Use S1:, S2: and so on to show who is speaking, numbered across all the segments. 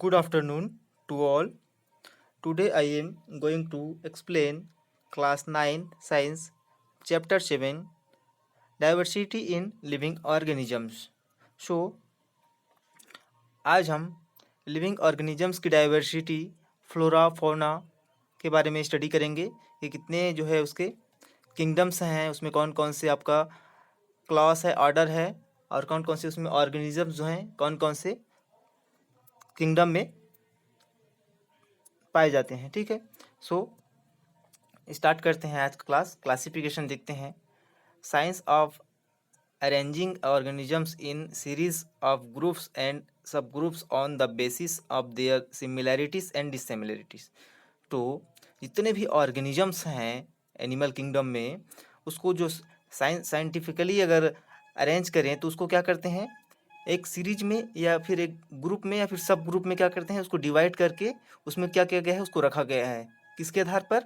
S1: Good afternoon to all. Today I am going to explain class 9 science chapter 7 diversity in living organisms. So आज हम living organisms की diversity flora fauna के बारे में study करेंगे कि कितने जो है उसके किंगडम्स हैं, उसमें कौन कौन से आपका क्लास है, ऑर्डर है और कौन कौन से उसमें ऑर्गेनिजम्स जो हैं कौन कौन से किंगडम में पाए जाते हैं। ठीक है, सो स्टार्ट करते हैं आज का क्लास। क्लासिफिकेशन देखते हैं। Science of arranging organisms in series of groups and subgroups on the basis of their similarities and dissimilarities. तो जितने भी ऑर्गेनिजम्स हैं एनिमल किंगडम में, उसको जो साइंटिफिकली अगर अरेंज करें तो उसको क्या करते हैं, एक सीरीज में या फिर एक ग्रुप में या फिर सब ग्रुप में क्या करते हैं, उसको डिवाइड करके उसमें क्या किया गया है, उसको रखा गया है। किसके आधार पर?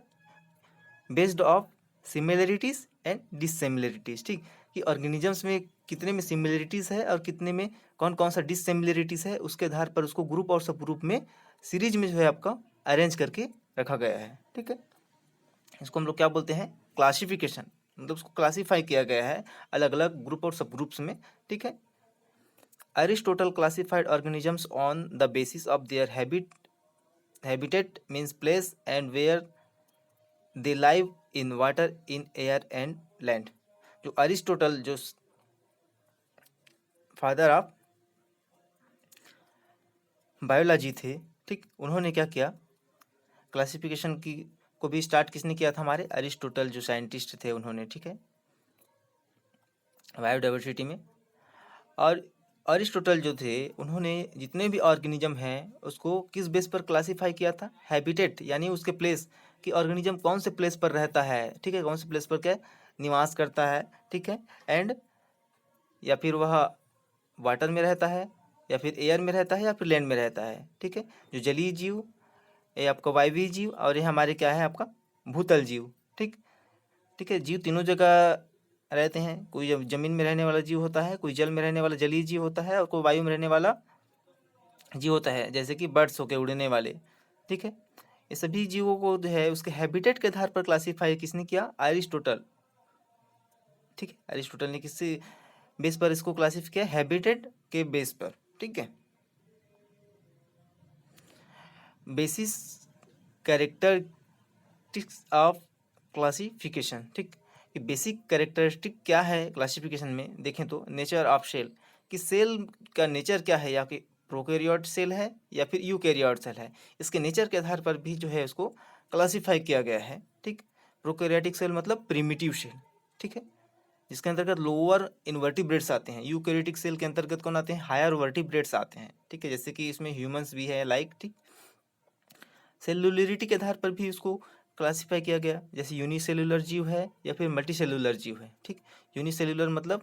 S1: Based of similarities and dissimilarities. ठीक, कि ऑर्गेनिजम्स में कितने में सिमिलरिटीज़ है और कितने में कौन कौन सा डिससिमिलरिटीज़ है, उसके आधार पर उसको ग्रुप और सब ग्रुप में सीरीज में जो है आपका अरेंज करके रखा गया है। ठीक है, इसको हम लोग क्या बोलते हैं? क्लासिफिकेशन। मतलब उसको क्लासीफाई किया गया है अलग अलग ग्रुप और सब ग्रुप्स में। ठीक है, Aristotle classified organisms on the basis of their habitat means place and where they live in water, in air and land। जो अरिस्टोटल जो फादर ऑफ बायोलॉजी थे, ठीक, उन्होंने क्या किया, क्लासिफिकेशन की को भी स्टार्ट किसने किया था? हमारे अरिस्टोटल जो साइंटिस्ट थे उन्होंने। ठीक है, बायोडाइवर्सिटी में। और अरिस्टोटल जो थे उन्होंने जितने भी ऑर्गेनिज्म हैं उसको किस बेस पर क्लासीफाई किया था? हैबिटेट, यानी उसके प्लेस, कि ऑर्गेनिज्म कौन से प्लेस पर रहता है। ठीक है, कौन से प्लेस पर क्या निवास करता है। ठीक है, एंड या फिर वह वाटर में रहता है या फिर एयर में रहता है या फिर लैंड में रहता है। ठीक है, जो जलीय जीव, ये आपका वायवीय जीव और ये हमारे क्या है आपका भूतल जीव। ठीक, ठीक है, जीव तीनों जगह रहते हैं। कोई जमीन में रहने वाला जीव होता है, कोई जल में रहने वाला जलीय जीव होता है और कोई वायु में रहने वाला जीव होता है, जैसे कि बर्ड्स हो के उड़ने वाले। ठीक है, ये सभी जीवों को जो है उसके हैबिटेट के आधार पर क्लासीफाई किसने किया? अरिस्टोटल। ठीक है, अरिस्टोटल ने किस बेस पर इसको क्लासीफाई किया? हैबिटेट के बेस पर। ठीक है, बेसिस कैरेक्टरिस्टिक्स ऑफ क्लासिफिकेशन। ठीक, कि बेसिक कैरेक्टरिस्टिक क्या है क्लासिफिकेशन में देखें तो नेचर ऑफ सेल, कि सेल का नेचर क्या है, या कि प्रोकैरियोट सेल है या फिर यूकैरियोट सेल है, इसके नेचर के आधार पर भी जो है उसको क्लासीफाई किया गया है। ठीक, प्रोकैरियोटिक सेल मतलब प्रिमिटिव सेल। ठीक है, जिसके अंतर्गत लोअर इन्वर्टिब्रेट्स आते हैं। यूकैरियोटिक सेल के अंतर्गत कौन आते हैं? हायर वर्टिब्रेट्स आते हैं। ठीक है, जैसे कि इसमें ह्यूमंस भी है लाइक। ठीक, सेलुलरिटी के आधार पर भी उसको क्लासीफाई किया गया, जैसे यूनिसेलुलर जीव है या फिर मल्टीसेलुलर जीव है। ठीक, यूनिसेलुलर मतलब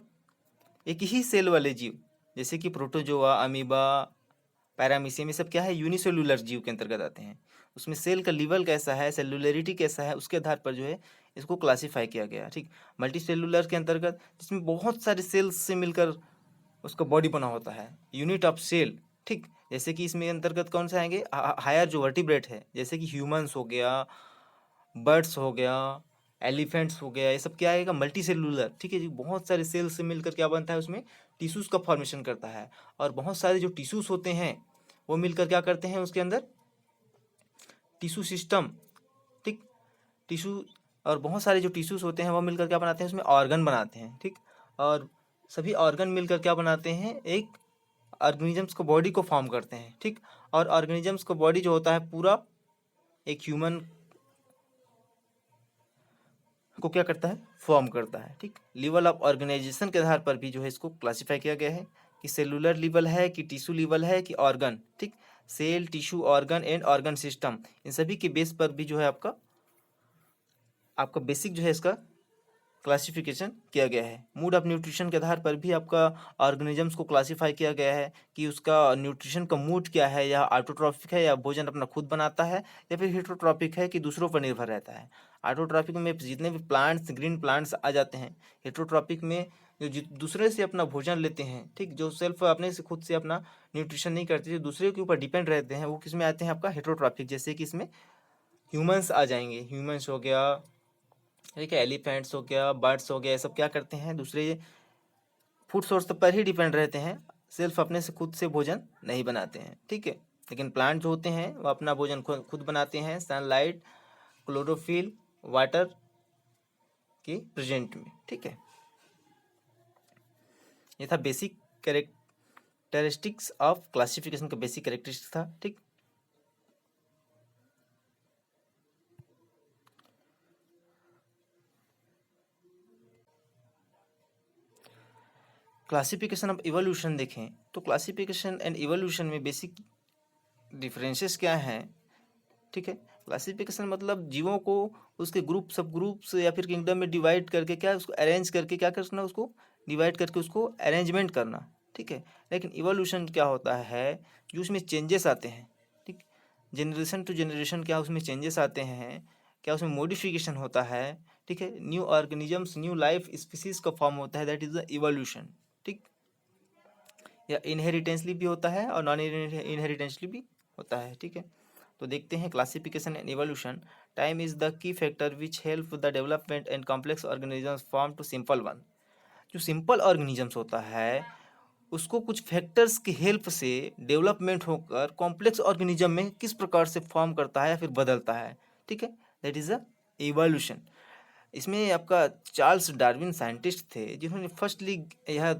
S1: एक ही सेल वाले जीव, जैसे कि प्रोटोजोआ, अमीबा, पैरामीशियम, ये सब क्या है? यूनिसेलुलर जीव के अंतर्गत आते हैं। उसमें सेल का लेवल कैसा है, सेलुलरिटी कैसा है, उसके आधार पर जो है इसको क्लासीफाई किया गया। ठीक, मल्टी सेलुलर के अंतर्गत जिसमें बहुत सारे सेल्स से मिलकर उसका बॉडी बना होता है, यूनिट ऑफ सेल। ठीक, जैसे कि इसमें अंतर्गत कौन से आएंगे? हायर जो वर्टिब्रेट है, जैसे कि ह्यूमंस हो गया, बर्ड्स हो गया, एलिफेंट्स हो गया, ये सब क्या आएगा? Multi cellular. ठीक है जी, बहुत सारे सेल्स से मिलकर क्या बनता है? उसमें टिश्यूज़ का फॉर्मेशन करता है। और बहुत सारे जो टिश्यूज़ होते हैं वो मिलकर क्या करते हैं उसके अंदर? Tissue system. ठीक, टिश्यू और बहुत सारे जो टिश्यूज़ होते हैं वो मिलकर क्या बनाते हैं? उसमें ऑर्गन बनाते हैं। ठीक, और सभी ऑर्गन मिलकर क्या बनाते हैं? एक ऑर्गेनिजम्स को बॉडी को फॉर्म करते हैं। ठीक, और ऑर्गेनिजम्स को बॉडी जो होता है पूरा एक ह्यूमन को क्या करता है? फॉर्म करता है। ठीक, लेवल ऑफ ऑर्गेनाइजेशन के आधार पर भी जो है इसको क्लासीफाई किया गया है कि सेलुलर लेवल है कि टिश्यू लेवल है कि ऑर्गन। ठीक, cell, tissue, organ and organ system, इन सभी के बेस पर भी जो है आपका आपका बेसिक जो है इसका क्लासिफिकेशन किया गया है। मूड ऑफ न्यूट्रिशन के आधार पर भी आपका ऑर्गेनिजम्स को क्लासीफाई किया गया है कि उसका न्यूट्रिशन का मूड क्या है, या ऑटोट्रॉफिक है या भोजन अपना खुद बनाता है, या फिर हेटरोट्रॉपिक है कि दूसरों पर निर्भर रहता है। ऑटोट्रॉपिक में जितने भी प्लांट्स, ग्रीन प्लांट्स आ जाते हैं। हेटरोट्रॉपिक में जो दूसरे से अपना भोजन लेते हैं, ठीक, जो सेल्फ अपने से खुद से अपना न्यूट्रिशन नहीं करते, जो दूसरे के ऊपर डिपेंड रहते हैं, वो किस में आते हैं आपका हेटेरोट्रॉफिक, जैसे कि इसमें ह्यूमंस आ जाएंगे। ह्यूमंस हो गया, ठीक है, एलिफेंट्स हो गया, बर्ड्स हो गया, ये सब क्या करते हैं दूसरे फूड सोर्स पर ही डिपेंड रहते हैं, सिर्फ अपने से खुद से भोजन नहीं बनाते हैं, ठीक है। लेकिन प्लांट जो होते हैं वो अपना भोजन खुद बनाते हैं, सनलाइट, क्लोरोफिल, वाटर के प्रेजेंट में, ठीक है। ये था बेसिक कैरेक्टरिस्टिक्स ऑफ क्लासिफिकेशन का बेसिक कैरेक्टरिस्टिक्स था, ठीक। क्लासिफिकेशन ऑफ इवोल्यूशन देखें तो क्लासिफिकेशन एंड इवोल्यूशन में बेसिक डिफरेंसेस क्या हैं, ठीक है। क्लासिफिकेशन मतलब जीवों को उसके ग्रुप, सब ग्रुप्स या फिर किंगडम में डिवाइड करके क्या उसको अरेंज करके क्या करना, उसको डिवाइड करके उसको अरेंजमेंट करना, ठीक है। लेकिन इवोल्यूशन क्या होता है, जो उसमें चेंजेस आते हैं, ठीक, जनरेशन टू जनरेशन क्या उसमें चेंजेस आते हैं, क्या उसमें मॉडिफिकेशन होता है, ठीक है, new organisms, new life species का फॉर्म होता है, दैट इज द इवोल्यूशन, ठीक। या इनहेरिटेंसली भी होता है और नॉन इनहेरिटेंसली भी होता है, ठीक है। तो देखते हैं classification and evolution. Time is the key factor which help the development and complex organisms form to simple one. जो सिंपल ऑर्गेनिजम्स होता है उसको कुछ फैक्टर्स की हेल्प से डेवलपमेंट होकर कॉम्प्लेक्स ऑर्गेनिज्म में किस प्रकार से फॉर्म करता है या फिर बदलता है, ठीक है, दैट इज अ इवोल्यूशन। इसमें आपका चार्ल्स डार्विन साइंटिस्ट थे जिन्होंने फर्स्टली यह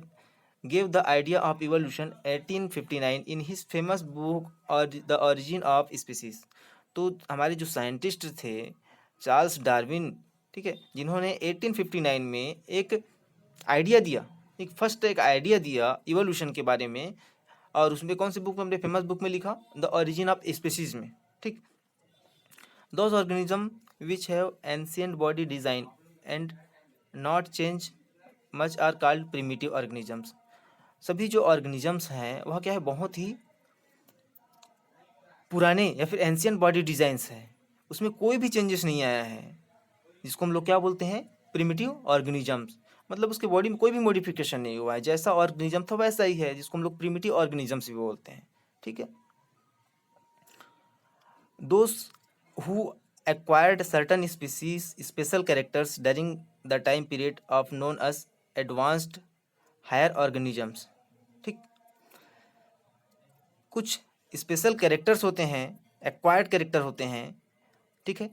S1: gave the idea of evolution 1859 in his famous book or the origin of species। तो हमारे जो साइंटिस्ट थे चार्ल्स डार्विन, ठीक है, जिन्होंने 1859 में एक आइडिया दिया, एक फर्स्ट एक आइडिया दिया इवोल्यूशन के बारे में, और उसमें कौन सी बुक में, अपने फेमस बुक में लिखा, द ओरिजिन ऑफ स्पीसीज में, ठीक। Those organism which have ancient body design and not change much are called primitive organisms. सभी जो ऑर्गेनिजम्स हैं वह क्या है, बहुत ही पुराने या फिर एंशियंट बॉडी डिजाइंस हैं, उसमें कोई भी चेंजेस नहीं आया है, जिसको हम लोग क्या बोलते हैं, प्रिमिटिव ऑर्गेनिजम्स। मतलब उसके बॉडी में कोई भी मॉडिफिकेशन नहीं हुआ है, जैसा ऑर्गेनिज्म था वैसा ही है, जिसको हम लोग प्रिमिटिव ऑर्गेनिजम्स भी बोलते हैं, ठीक है। Those who acquired certain species special characters during the time period of known as advanced higher organisms, ठीक। कुछ स्पेशल कैरेक्टर्स होते हैं, एक्वायर्ड कैरेक्टर होते हैं, ठीक है,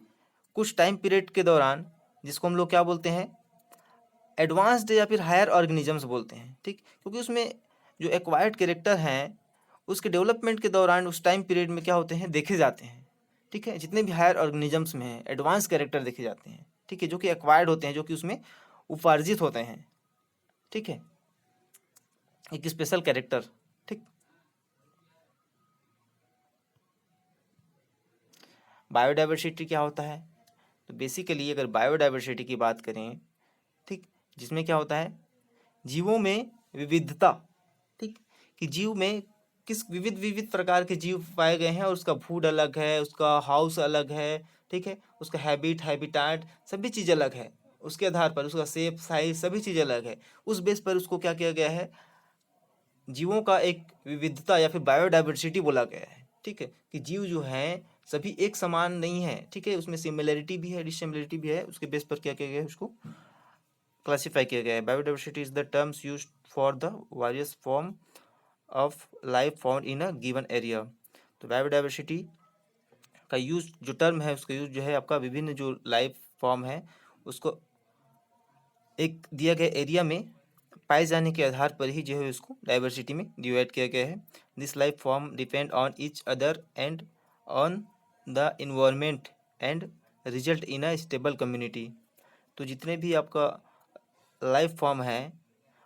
S1: कुछ टाइम पीरियड के दौरान, जिसको हम लोग क्या बोलते हैं, एडवांस्ड या फिर हायर ऑर्गेनिजम्स बोलते हैं, ठीक। क्योंकि उसमें जो एक्वायर्ड कैरेक्टर हैं उसके डेवलपमेंट के दौरान उस टाइम पीरियड में क्या होते हैं, देखे जाते हैं, ठीक है। जितने भी हायर ऑर्गेनिजम्स में हैं एडवांस कैरेक्टर देखे जाते हैं, ठीक है, जो कि एक्वायर्ड होते हैं, जो कि उसमें उपार्जित होते हैं, ठीक है, एक स्पेशल कैरेक्टर, ठीक। बायोडाइवर्सिटी क्या होता है, तो बेसिकली अगर बायोडाइवर्सिटी की बात करें, ठीक, जिसमें क्या होता है, जीवों में विविधता, ठीक, कि जीव में किस विविध विविध प्रकार के जीव पाए गए हैं और उसका फूड अलग है, उसका हाउस अलग है, ठीक है, उसका हैबिटाट सभी चीज़ अलग है, उसके आधार पर उसका शेप साइज सभी चीज़ अलग है, उस बेस पर उसको क्या किया गया है, जीवों का एक विविधता या फिर बायोडाइवर्सिटी बोला गया है, ठीक है, कि जीव जो हैं सभी एक समान नहीं है, ठीक है, उसमें सिमिलरिटी भी है, डिसिमिलरिटी भी है, उसके बेस पर क्या किया गया है, उसको क्लासीफाई किया गया है। Biodiversity is the terms used for the various form of life found in a given area. तो बायोडाइवर्सिटी का यूज, जो टर्म है उसका यूज जो है आपका विभिन्न जो लाइफ फॉर्म है उसको एक दिया गया एरिया में पाए जाने के आधार पर ही जो है उसको डाइवर्सिटी में डिवाइड किया गया है। This life form depend on each other and on the environment and result in a stable community. तो जितने भी आपका लाइफ फॉर्म है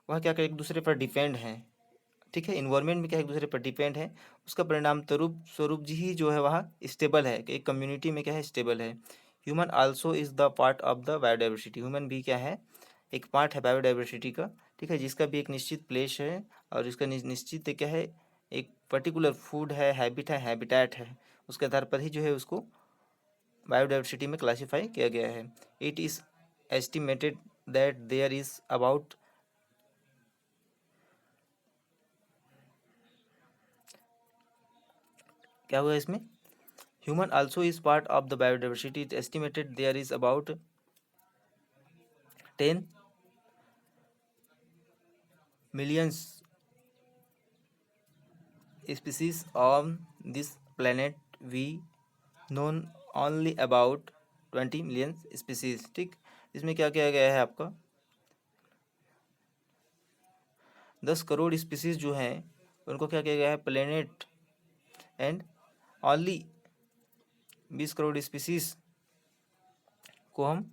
S1: वह क्या एक दूसरे पर डिपेंड है, ठीक है, इन्वायरमेंट में क्या एक दूसरे पर डिपेंड है, उसका परिणाम स्वरूप जी ही जो है वह स्टेबल है, कि एक कम्युनिटी में क्या है, स्टेबल है। Human also is the part of the biodiversity. Human भी क्या है, एक पार्ट है बायोडाइवर्सिटी का, ठीक है, जिसका भी एक निश्चित प्लेस है और इसका निश्चित क्या है, एक पर्टिकुलर फूड है, हैबिटैट है, उसके आधार पर ही जो है उसको बायोडाइवर्सिटी में क्लासीफाई किया गया है। It is estimated that there is about क्या हुआ इसमें, human also is part of the biodiversity, it estimated there is about 10 millions species on this planet, we known only about 20 million species। ठीक, इसमें क्या किया गया है आपका 10 करोड़ स्पीसीज जो हैं उनको क्या किया गया है planet, and only 20 crore species को हम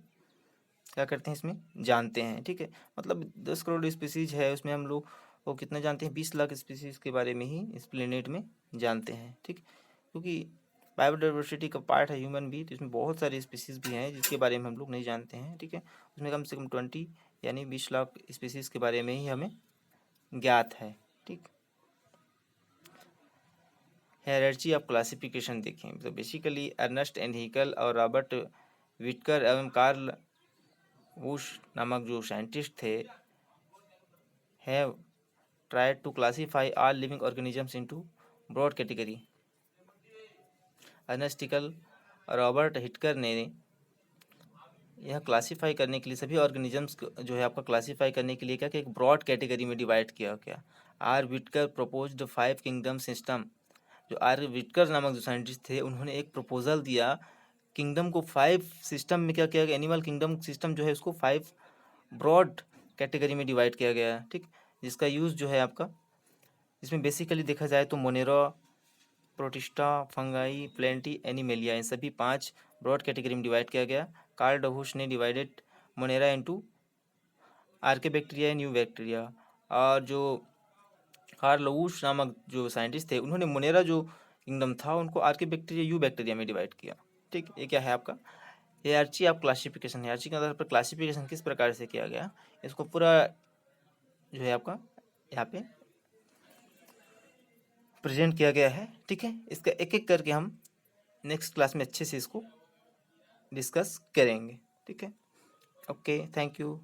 S1: क्या करते हैं इसमें जानते हैं। ठीक है, मतलब 10 करोड़ स्पीसीज है उसमें हम लोग वो कितना जानते हैं, 20 लाख स्पीसीज के बारे में ही इस प्लेनेट में जानते हैं। ठीक, क्योंकि बायोडाइवर्सिटी का पार्ट है ह्यूमन भी, तो इसमें बहुत सारी स्पीसीज भी हैं जिसके बारे में हम लोग नहीं जानते हैं। ठीक है, उसमें कम से कम 20 यानी 20 लाख स्पीसीज के बारे में ही हमें ज्ञात है। ठीक, हायरार्ची ऑफ क्लासिफिकेशन देखें, तो बेसिकली अर्नेस्ट एंड हैकेल और रॉबर्ट विटकर एवं कार्ल वुश नामक जो साइंटिस्ट थे have tried to classify all living organisms into broad category. Ernest Haeckel और रॉबर्ट हिटकर ने यह क्लासीफाई करने के लिए सभी ऑर्गेनिजम्स जो है आपका क्लासीफाई करने के लिए क्या कि एक ब्रॉड कैटेगरी में डिवाइड किया गया। R Whittaker proposed 5 kingdom system, जो आर विटकर नामक जो साइंटिस्ट थे उन्होंने एक प्रपोजल दिया किंगडम को 5 सिस्टम में क्या किया गया, एनिमल किंगडम सिस्टम जो है उसको 5 ब्रॉड कैटेगरी में डिवाइड किया गया। ठीक, जिसका यूज़ जो है आपका इसमें बेसिकली देखा जाए तो Monera, Protista, fungi, Plantae, Animalia, इन सभी 5 ब्रॉड कैटेगरी में डिवाइड किया गया। कार्ल डहुश ने divided Monera into archaebacteria, eubacteria, और जो कार्ल वुश नामक जो साइंटिस्ट थे उन्होंने मोनेरा जो किंगडम था उनको आर्के बैक्टीरिया, यू बैक्टीरिया में डिवाइड किया। ठीक, ये क्या है आपका हायरार्ची ऑफ क्लासिफिकेशन। हायरार्ची के आधार पर क्लासिफिकेशन किस प्रकार से किया गया, इसको पूरा जो है आपका यहाँ पे प्रेजेंट किया गया है। ठीक है, इसका एक एक करके हम नेक्स्ट क्लास में अच्छे से इसको डिस्कस करेंगे। ठीक है, ओके, थैंक यू।